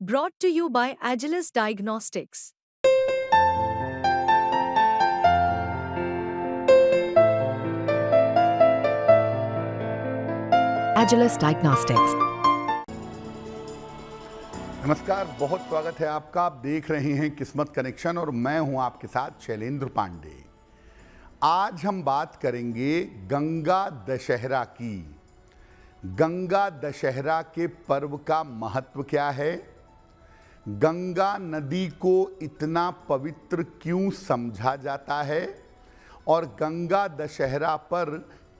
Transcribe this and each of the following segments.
Brought to you by Agilus Diagnostics. Agilus Diagnostics. नमस्कार, बहुत स्वागत है आपका। आप देख रहे हैं किस्मत कनेक्शन और मैं हूं आपके साथ शैलेंद्र पांडे। आज हम बात करेंगे गंगा दशहरा की। गंगा दशहरा के पर्व का महत्व क्या है, गंगा नदी को इतना पवित्र क्यों समझा जाता है और गंगा दशहरा पर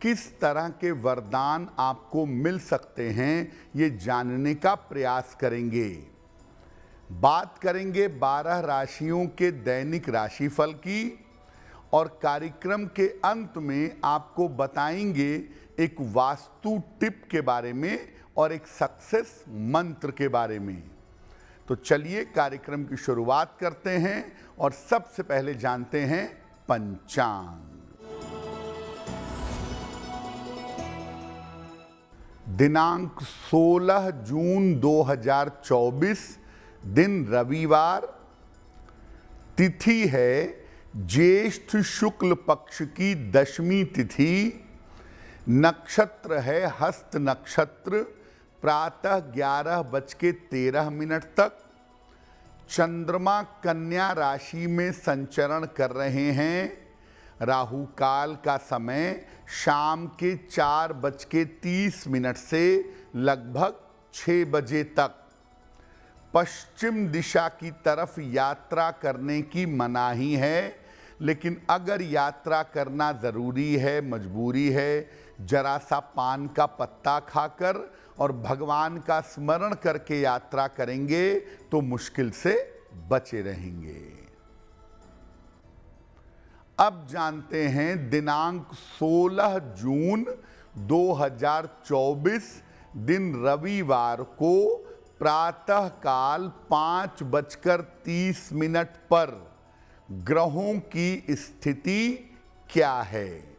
किस तरह के वरदान आपको मिल सकते हैं, ये जानने का प्रयास करेंगे। बात करेंगे 12 राशियों के दैनिक राशिफल की और कार्यक्रम के अंत में आपको बताएंगे एक वास्तु टिप के बारे में और एक सक्सेस मंत्र के बारे में। तो चलिए कार्यक्रम की शुरुआत करते हैं और सबसे पहले जानते हैं पंचांग। दिनांक 16 जून 2024, दिन रविवार, तिथि है ज्येष्ठ शुक्ल पक्ष की दशमी तिथि, नक्षत्र है हस्त नक्षत्र, प्रातः 11:13 तक। चंद्रमा कन्या राशि में संचरण कर रहे हैं। राहु काल का समय शाम के 4:30 से लगभग 6 बजे तक। पश्चिम दिशा की तरफ यात्रा करने की मनाही है, लेकिन अगर यात्रा करना ज़रूरी है, मजबूरी है, जरा सा पान का पत्ता खाकर और भगवान का स्मरण करके यात्रा करेंगे तो मुश्किल से बचे रहेंगे। अब जानते हैं दिनांक 16 जून 2024, दिन रविवार को प्रातः काल 5:30 पर ग्रहों की स्थिति क्या है।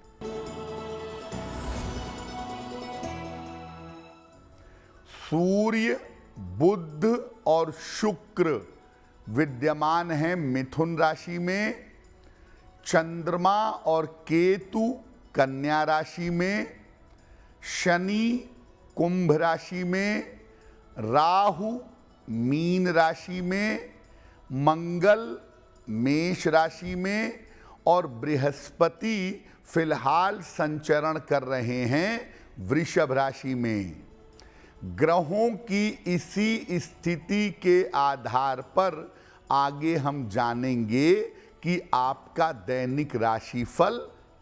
सूर्य, बुध और शुक्र विद्यमान हैं मिथुन राशि में। चंद्रमा और केतु कन्या राशि में। शनि कुंभ राशि में। राहु मीन राशि में। मंगल मेष राशि में और बृहस्पति फिलहाल संचरण कर रहे हैं वृषभ राशि में। ग्रहों की इसी स्थिति के आधार पर आगे हम जानेंगे कि आपका दैनिक राशिफल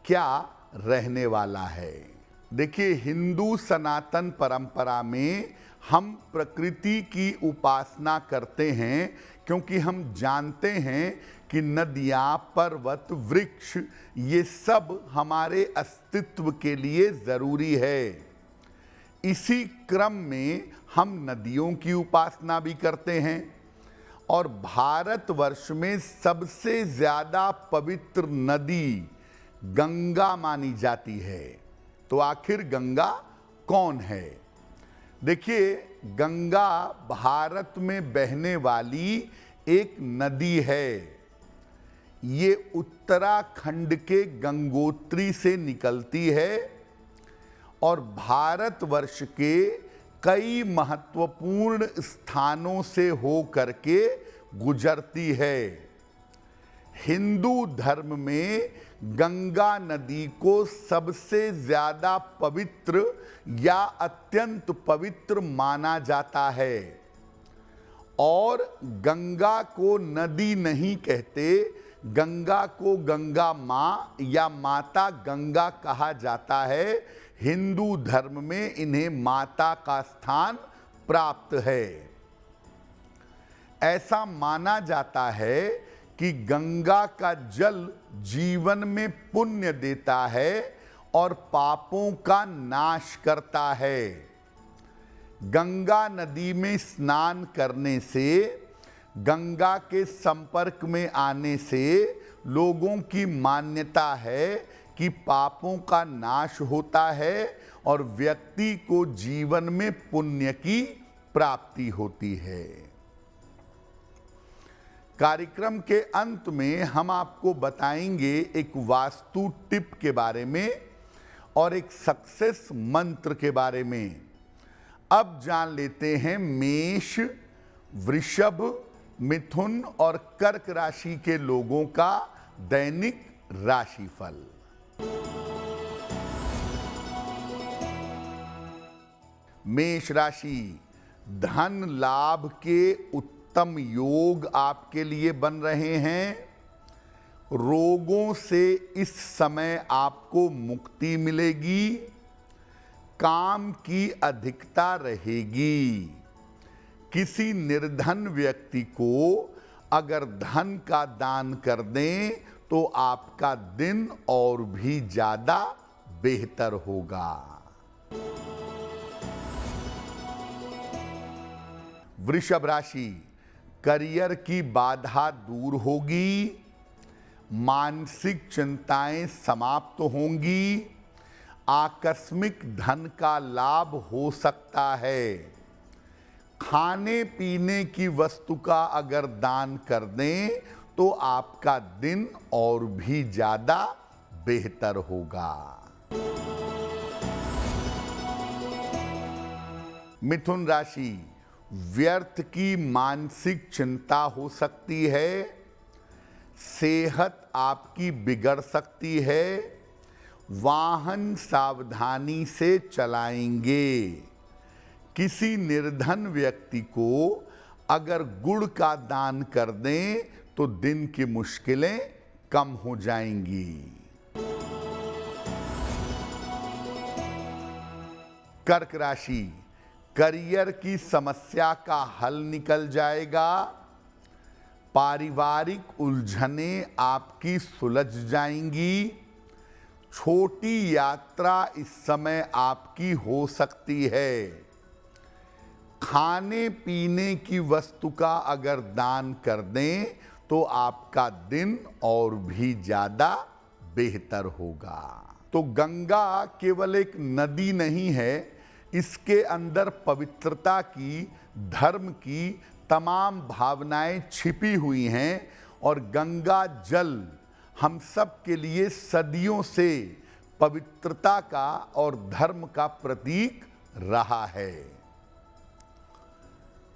क्या रहने वाला है। देखिए, हिंदू सनातन परंपरा में हम प्रकृति की उपासना करते हैं, क्योंकि हम जानते हैं कि नदियाँ, पर्वत, वृक्ष ये सब हमारे अस्तित्व के लिए ज़रूरी है। इसी क्रम में हम नदियों की उपासना भी करते हैं और भारतवर्ष में सबसे ज़्यादा पवित्र नदी गंगा मानी जाती है। तो आखिर गंगा कौन है? देखिए, गंगा भारत में बहने वाली एक नदी है। ये उत्तराखंड के गंगोत्री से निकलती है और भारतवर्ष के कई महत्वपूर्ण स्थानों से हो करके गुजरती है। हिंदू धर्म में गंगा नदी को सबसे ज़्यादा पवित्र या अत्यंत पवित्र माना जाता है और गंगा को नदी नहीं कहते, गंगा को गंगा माँ या माता गंगा कहा जाता है। हिंदू धर्म में इन्हें माता का स्थान प्राप्त है। ऐसा माना जाता है कि गंगा का जल जीवन में पुण्य देता है और पापों का नाश करता है। गंगा नदी में स्नान करने से, गंगा के संपर्क में आने से लोगों की मान्यता है कि पापों का नाश होता है और व्यक्ति को जीवन में पुण्य की प्राप्ति होती है। कार्यक्रम के अंत में हम आपको बताएंगे एक वास्तु टिप के बारे में और एक सक्सेस मंत्र के बारे में। अब जान लेते हैं मेष, वृषभ, मिथुन और कर्क राशि के लोगों का दैनिक राशिफल। मेष राशि, धन लाभ के उत्तम योग आपके लिए बन रहे हैं। रोगों से इस समय आपको मुक्ति मिलेगी। काम की अधिकता रहेगी। किसी निर्धन व्यक्ति को अगर धन का दान कर दें तो आपका दिन और भी ज्यादा बेहतर होगा। वृषभ राशि, करियर की बाधा दूर होगी। मानसिक चिंताएं समाप्त होंगी। आकस्मिक धन का लाभ हो सकता है। खाने पीने की वस्तु का अगर दान कर दें तो आपका दिन और भी ज्यादा बेहतर होगा। मिथुन राशि, व्यर्थ की मानसिक चिंता हो सकती है। सेहत आपकी बिगड़ सकती है। वाहन सावधानी से चलाएंगे। किसी निर्धन व्यक्ति को अगर गुड़ का दान कर दें तो दिन की मुश्किलें कम हो जाएंगी। कर्क राशि, करियर की समस्या का हल निकल जाएगा। पारिवारिक उलझनें आपकी सुलझ जाएंगी। छोटी यात्रा इस समय आपकी हो सकती है। खाने पीने की वस्तु का अगर दान कर दें तो आपका दिन और भी ज्यादा बेहतर होगा। तो गंगा केवल एक नदी नहीं है, इसके अंदर पवित्रता की, धर्म की तमाम भावनाएं छिपी हुई हैं और गंगा जल हम सब के लिए सदियों से पवित्रता का और धर्म का प्रतीक रहा है।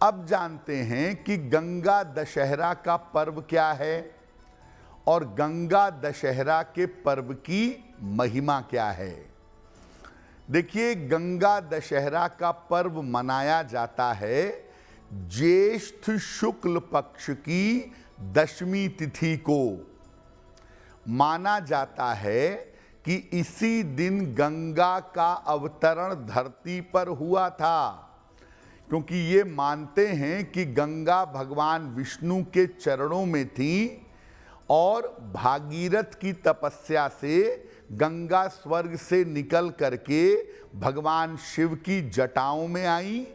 अब जानते हैं कि गंगा दशहरा का पर्व क्या है और गंगा दशहरा के पर्व की महिमा क्या है। देखिए, गंगा दशहरा का पर्व मनाया जाता है ज्येष्ठ शुक्ल पक्ष की दशमी तिथि को। माना जाता है कि इसी दिन गंगा का अवतरण धरती पर हुआ था, क्योंकि ये मानते हैं कि गंगा भगवान विष्णु के चरणों में थी और भागीरथ की तपस्या से गंगा स्वर्ग से निकल करके भगवान शिव की जटाओं में आई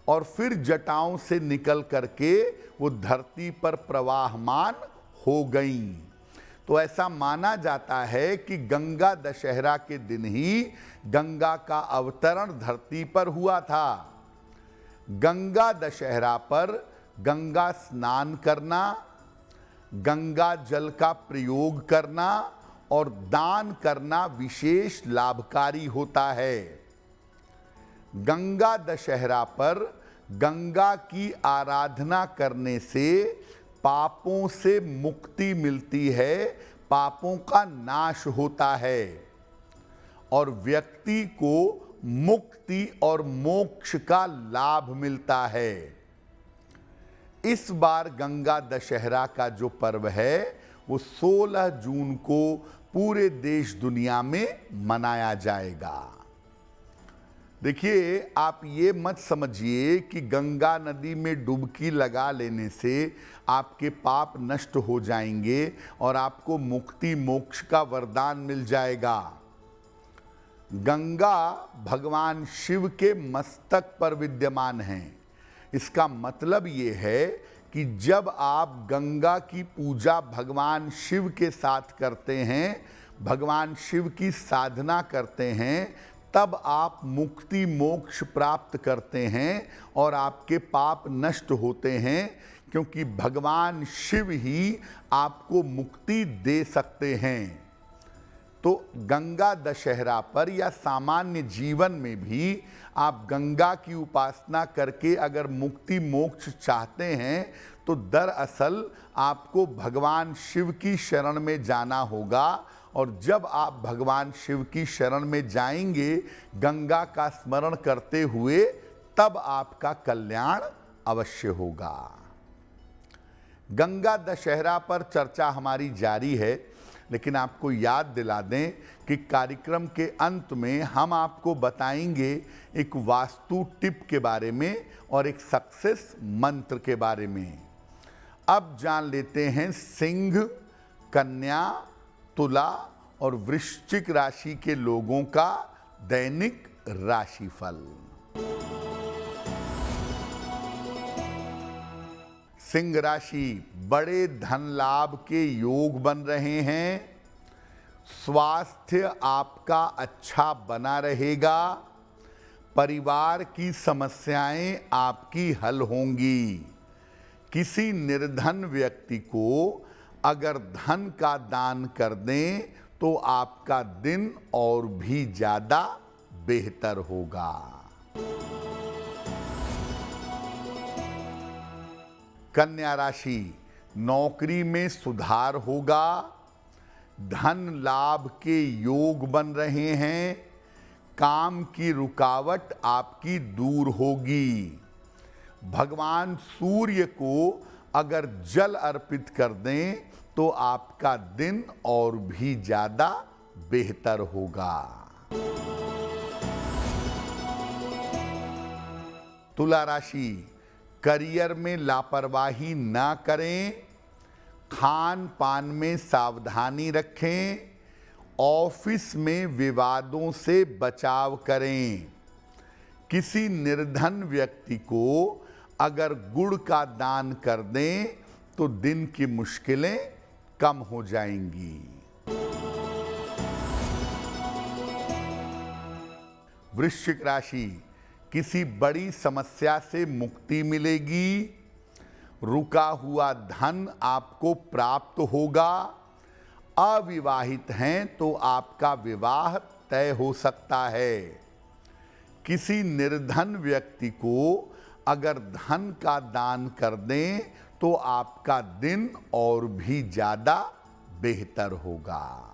और फिर जटाओं से निकल करके वो धरती पर प्रवाहमान हो गईं। तो ऐसा माना जाता है कि गंगा दशहरा के दिन ही गंगा का अवतरण धरती पर हुआ था। गंगा दशहरा पर गंगा स्नान करना, गंगा जल का प्रयोग करना और दान करना विशेष लाभकारी होता है। गंगा दशहरा पर गंगा की आराधना करने से पापों से मुक्ति मिलती है, पापों का नाश होता है और व्यक्ति को मुक्ति और मोक्ष का लाभ मिलता है। इस बार गंगा दशहरा का जो पर्व है वो 16 जून को पूरे देश दुनिया में मनाया जाएगा। देखिए, आप ये मत समझिए कि गंगा नदी में डुबकी लगा लेने से आपके पाप नष्ट हो जाएंगे और आपको मुक्ति मोक्ष का वरदान मिल जाएगा। गंगा भगवान शिव के मस्तक पर विद्यमान है। इसका मतलब ये है कि जब आप गंगा की पूजा भगवान शिव के साथ करते हैं, भगवान शिव की साधना करते हैं, तब आप मुक्ति मोक्ष प्राप्त करते हैं और आपके पाप नष्ट होते हैं, क्योंकि भगवान शिव ही आपको मुक्ति दे सकते हैं। तो गंगा दशहरा पर या सामान्य जीवन में भी आप गंगा की उपासना करके अगर मुक्ति मोक्ष चाहते हैं तो दरअसल आपको भगवान शिव की शरण में जाना होगा। और जब आप भगवान शिव की शरण में जाएंगे गंगा का स्मरण करते हुए, तब आपका कल्याण अवश्य होगा। गंगा दशहरा पर चर्चा हमारी जारी है, लेकिन आपको याद दिला दें कि कार्यक्रम के अंत में हम आपको बताएंगे एक वास्तु टिप के बारे में और एक सक्सेस मंत्र के बारे में। अब जान लेते हैं सिंह, कन्या, तुला और वृश्चिक राशि के लोगों का दैनिक राशिफल। सिंह राशि, बड़े धन लाभ के योग बन रहे हैं। स्वास्थ्य आपका अच्छा बना रहेगा। परिवार की समस्याएं आपकी हल होंगी। किसी निर्धन व्यक्ति को अगर धन का दान कर दें तो आपका दिन और भी ज्यादा बेहतर होगा। कन्या राशि, नौकरी में सुधार होगा। धन लाभ के योग बन रहे हैं। काम की रुकावट आपकी दूर होगी। भगवान सूर्य को अगर जल अर्पित कर दें तो आपका दिन और भी ज्यादा बेहतर होगा। तुला राशि, करियर में लापरवाही ना करें। खान पान में सावधानी रखें। ऑफिस में विवादों से बचाव करें। किसी निर्धन व्यक्ति को अगर गुड़ का दान कर दें तो दिन की मुश्किलें कम हो जाएंगी। वृश्चिक राशि, किसी बड़ी समस्या से मुक्ति मिलेगी। रुका हुआ धन आपको प्राप्त होगा। अविवाहित हैं तो आपका विवाह तय हो सकता है। किसी निर्धन व्यक्ति को अगर धन का दान कर दें तो आपका दिन और भी ज्यादा बेहतर होगा।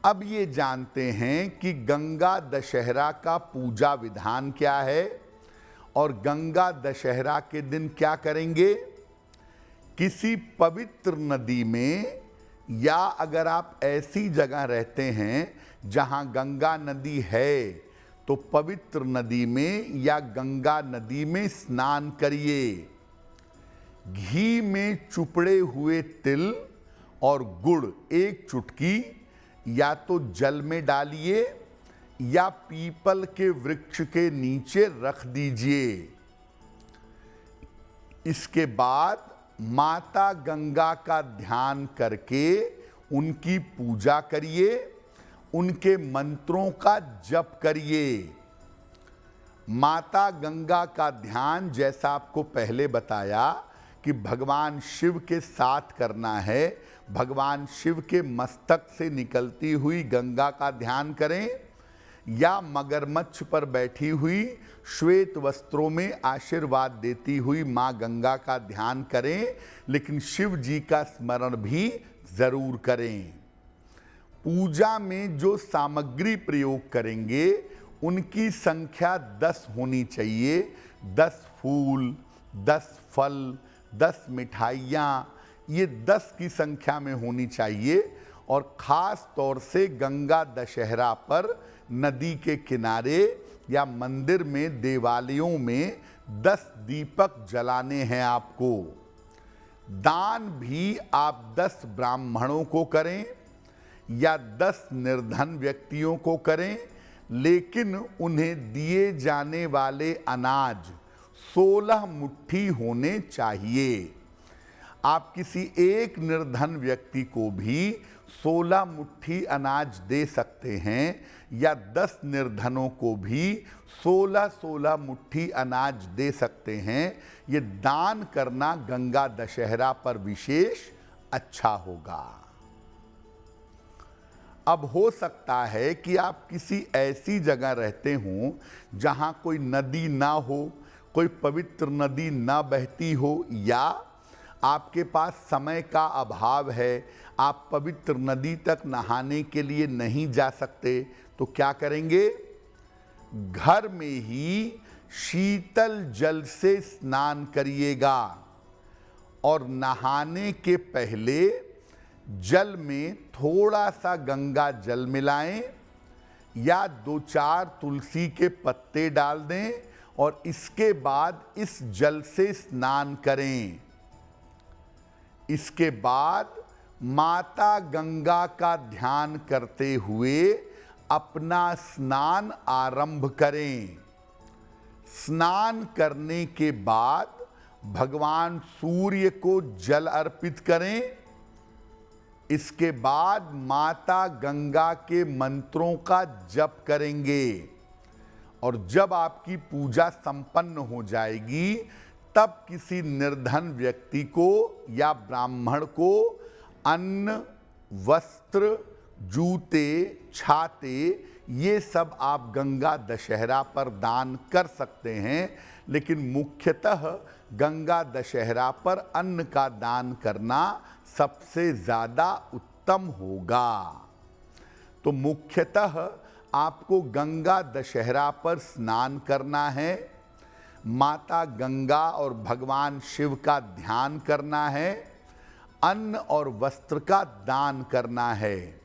अब ये जानते हैं कि गंगा दशहरा का पूजा विधान क्या है और गंगा दशहरा के दिन क्या करेंगे। किसी पवित्र नदी में, या अगर आप ऐसी जगह रहते हैं जहां गंगा नदी है तो पवित्र नदी में या गंगा नदी में स्नान करिए। घी में चुपड़े हुए तिल और गुड़ एक चुटकी या तो जल में डालिए या पीपल के वृक्ष के नीचे रख दीजिए। इसके बाद माता गंगा का ध्यान करके उनकी पूजा करिए, उनके मंत्रों का जप करिए। माता गंगा का ध्यान, जैसा आपको पहले बताया कि भगवान शिव के साथ करना है, भगवान शिव के मस्तक से निकलती हुई गंगा का ध्यान करें या मगरमच्छ पर बैठी हुई श्वेत वस्त्रों में आशीर्वाद देती हुई माँ गंगा का ध्यान करें, लेकिन शिव जी का स्मरण भी जरूर करें। पूजा में जो सामग्री प्रयोग करेंगे उनकी संख्या 10 होनी चाहिए। 10 फूल, 10 फल, 10 मिठाइयाँ, ये 10 की संख्या में होनी चाहिए। और ख़ास तौर से गंगा दशहरा पर नदी के किनारे या मंदिर में, देवालयों में 10 दीपक जलाने हैं आपको। दान भी आप 10 ब्राह्मणों को करें या 10 निर्धन व्यक्तियों को करें, लेकिन उन्हें दिए जाने वाले अनाज 16 मुट्ठी होने चाहिए। आप किसी एक निर्धन व्यक्ति को भी 16 मुट्ठी अनाज दे सकते करते हैं या 10 निर्धनों को भी 16-16 मुट्ठी अनाज दे सकते हैं। ये दान करना गंगा दशहरा पर विशेष अच्छा होगा। अब हो सकता है कि आप किसी ऐसी जगह रहते हों जहां कोई नदी ना हो, कोई पवित्र नदी ना बहती हो, या आपके पास समय का अभाव है, आप पवित्र नदी तक नहाने के लिए नहीं जा सकते। तो क्या करेंगे? घर में ही शीतल जल से स्नान करिएगा और नहाने के पहले जल में थोड़ा सा गंगा जल मिलाएं या 2-4 तुलसी के पत्ते डाल दें और इसके बाद इस जल से स्नान करें। इसके बाद माता गंगा का ध्यान करते हुए अपना स्नान आरंभ करें। स्नान करने के बाद भगवान सूर्य को जल अर्पित करें। इसके बाद माता गंगा के मंत्रों का जप करेंगे और जब आपकी पूजा संपन्न हो जाएगी तब किसी निर्धन व्यक्ति को या ब्राह्मण को अन्न, वस्त्र, जूते, छाते ये सब आप गंगा दशहरा पर दान कर सकते हैं। लेकिन मुख्यतः गंगा दशहरा पर अन्न का दान करना सबसे ज़्यादा उत्तम होगा। तो मुख्यतः आपको गंगा दशहरा पर स्नान करना है, माता गंगा और भगवान शिव का ध्यान करना है, अन्न और वस्त्र का दान करना है।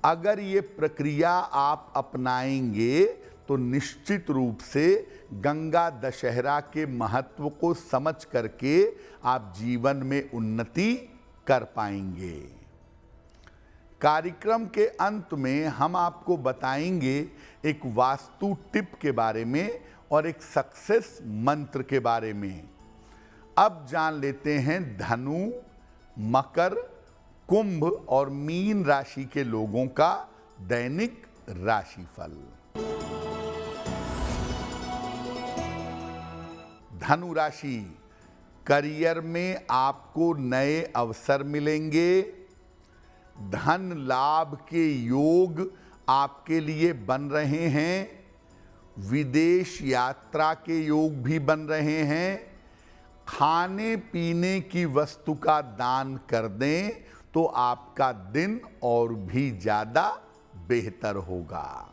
अगर ये प्रक्रिया आप अपनाएंगे तो निश्चित रूप से गंगा दशहरा के महत्व को समझ करके आप जीवन में उन्नति कर पाएंगे। कार्यक्रम के अंत में हम आपको बताएंगे एक वास्तु टिप के बारे में और एक सक्सेस मंत्र के बारे में। अब जान लेते हैं धनु, मकर, कुंभ और मीन राशि के लोगों का दैनिक राशिफल। धनु राशि, करियर में आपको नए अवसर मिलेंगे। धन लाभ के योग आपके लिए बन रहे हैं। विदेश यात्रा के योग भी बन रहे हैं। खाने पीने की वस्तु का दान कर दें तो आपका दिन और भी ज्यादा बेहतर होगा।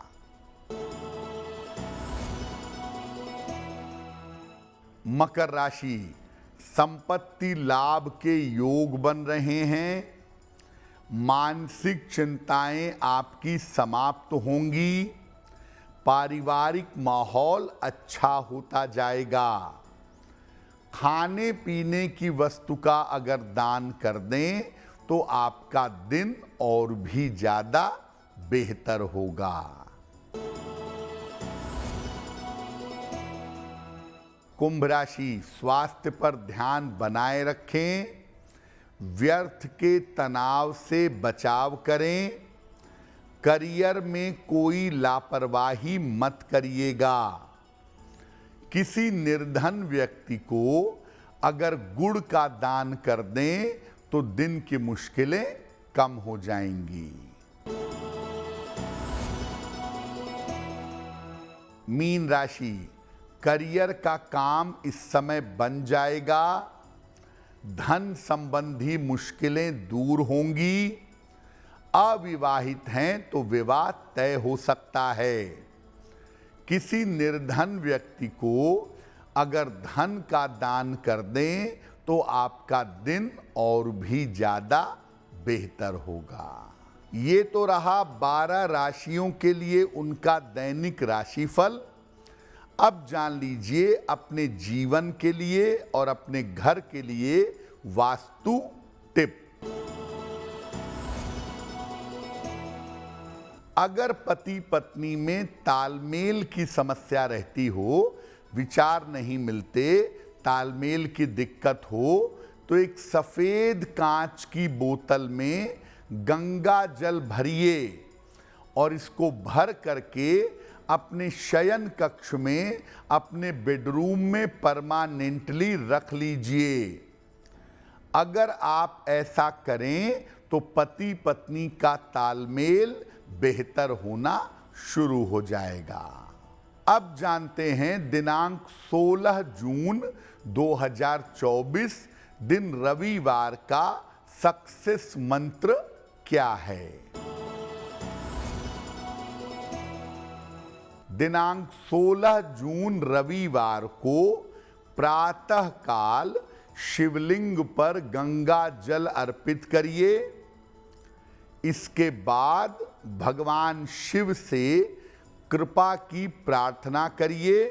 मकर राशि, संपत्ति लाभ के योग बन रहे हैं। मानसिक चिंताएं आपकी समाप्त होंगी। पारिवारिक माहौल अच्छा होता जाएगा। खाने पीने की वस्तु का अगर दान कर दें तो आपका दिन और भी ज्यादा बेहतर होगा। कुंभ राशि, स्वास्थ्य पर ध्यान बनाए रखें। व्यर्थ के तनाव से बचाव करें। करियर में कोई लापरवाही मत करिएगा। किसी निर्धन व्यक्ति को अगर गुड़ का दान कर दें तो दिन की मुश्किलें कम हो जाएंगी। मीन राशि, करियर का काम इस समय बन जाएगा। धन संबंधी मुश्किलें दूर होंगी। अविवाहित हैं तो विवाह तय हो सकता है। किसी निर्धन व्यक्ति को अगर धन का दान कर दें तो आपका दिन और भी ज्यादा बेहतर होगा। ये तो रहा 12 राशियों के लिए उनका दैनिक राशिफल। अब जान लीजिए अपने जीवन के लिए और अपने घर के लिए वास्तु टिप। अगर पति पत्नी में तालमेल की समस्या रहती हो, विचार नहीं मिलते, तालमेल की दिक्कत हो, तो एक सफेद कांच की बोतल में गंगा जल भरिए और इसको भर करके अपने शयन कक्ष में, अपने बेडरूम में परमानेंटली रख लीजिए। अगर आप ऐसा करें तो पति पत्नी का तालमेल बेहतर होना शुरू हो जाएगा। अब जानते हैं दिनांक 16 जून 2024 दिन रविवार का सक्सेस मंत्र क्या है। दिनांक 16 जून रविवार को प्रातः काल शिवलिंग पर गंगा जल अर्पित करिए। इसके बाद भगवान शिव से कृपा की प्रार्थना करिए।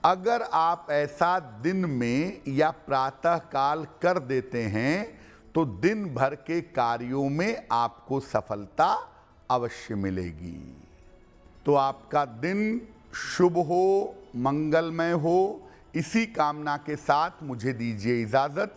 अगर आप ऐसा दिन में या प्रातः काल कर देते हैं तो दिन भर के कार्यों में आपको सफलता अवश्य मिलेगी। तो आपका दिन शुभ हो, मंगलमय हो, इसी कामना के साथ मुझे दीजिए इजाजत।